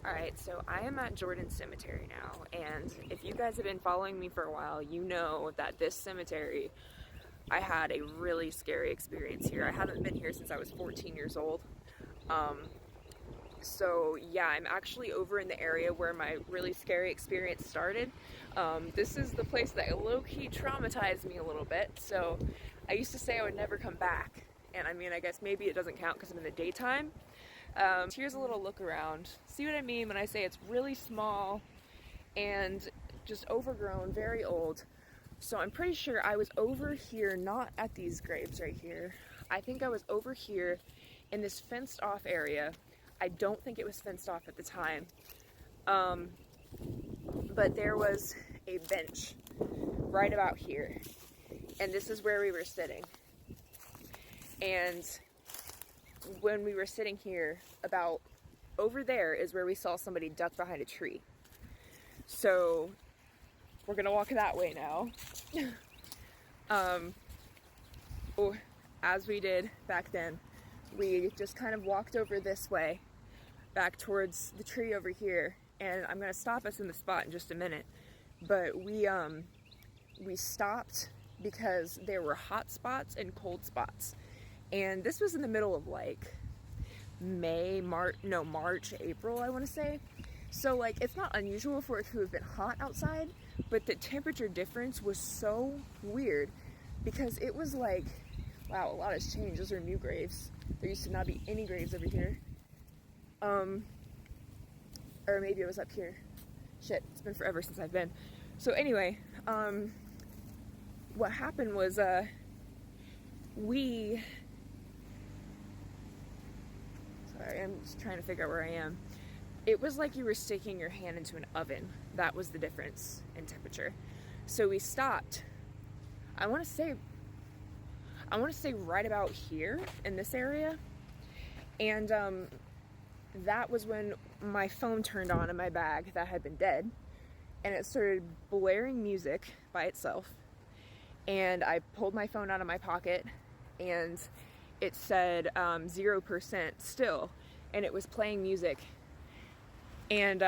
Alright, so I am at Jordan Cemetery now, and if you guys have been following me for a while, you know that this cemetery, I had a really scary experience here. I haven't been here since I was 14 years old. So yeah, I'm actually over in the area where my really scary experience started. This is the place that low-key traumatized me a little bit, so I used to say I would never come back. And I mean, I guess maybe it doesn't count because I'm in the daytime. Here's a little look around. See what I mean when I say it's really small and just overgrown, very old. So I'm pretty sure I was over here, not at these graves right here. I think I was over here in this fenced off area. I don't think it was fenced off at the time. But there was a bench right about here. And this is where we were sitting. And when we were sitting here, about over there is where we saw somebody duck behind a tree. So we're gonna walk that way now. As we did back then, we just kind of walked over this way, back towards the tree over here, and I'm gonna stop us in the spot in just a minute. But we stopped because there were hot spots and cold spots. And this was in the middle of like March, April, I want to say. So like it's not unusual for it to have been hot outside, but the temperature difference was so weird because it was like, wow, a lot has changed. Those are new graves. There used to not be any graves over here. Or maybe it was up here. Shit, it's been forever since I've been. So anyway, what happened was sorry, I'm just trying to figure out where I am. It was like you were sticking your hand into an oven. That was the difference in temperature. So we stopped. I want to say right about here in this area. And that was when my phone turned on in my bag that had been dead. And it started blaring music by itself. And I pulled my phone out of my pocket and it said 0% still, and it was playing music. And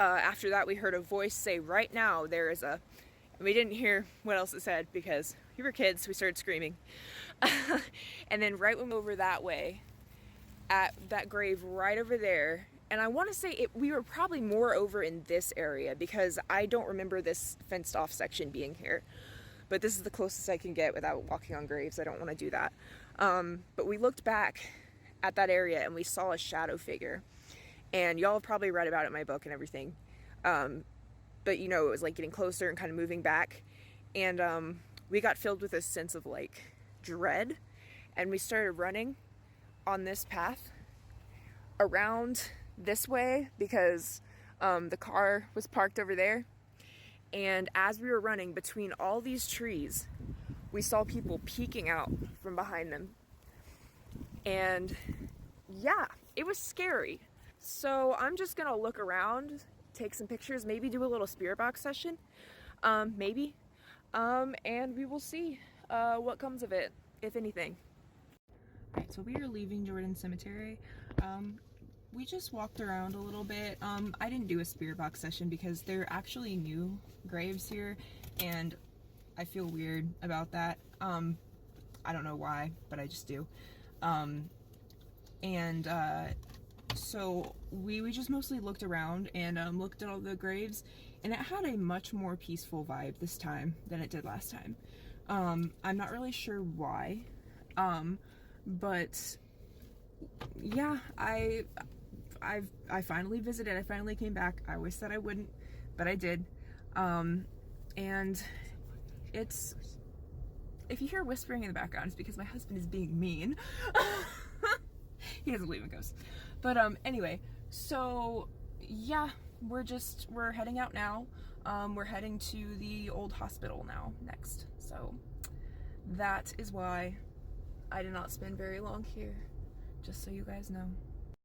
after that we heard a voice say, right now there is a, and we didn't hear what else it said because we were kids, we started screaming. And then right when we were over that way, at that grave right over there, and I want to say we were probably more over in this area because I don't remember this fenced off section being here. But this is the closest I can get without walking on graves. I don't want to do that. But we looked back at that area and we saw a shadow figure. And y'all have probably read about it in my book and everything. But you know, it was like getting closer and kind of moving back. And we got filled with a sense of like dread. And we started running on this path around this way because the car was parked over there. And as we were running between all these trees, we saw people peeking out from behind them. And yeah, it was scary. So I'm just gonna look around, take some pictures, maybe do a little spirit box session, maybe. And we will see what comes of it, if anything. Alright, so we are leaving Jordan Cemetery. We just walked around a little bit. I didn't do a spirit box session because they're actually new graves here and I feel weird about that. I don't know why, but I just do. So we just mostly looked around and looked at all the graves, and it had a much more peaceful vibe this time than it did last time. I'm not really sure why, but yeah, I finally visited. I finally came back. I always said I wouldn't, but I did. And it's, if you hear whispering in the background, it's because my husband is being mean. He doesn't believe in ghosts. But anyway, so yeah, we're heading out now. We're heading to the old hospital now next. So that is why I did not spend very long here, just so you guys know.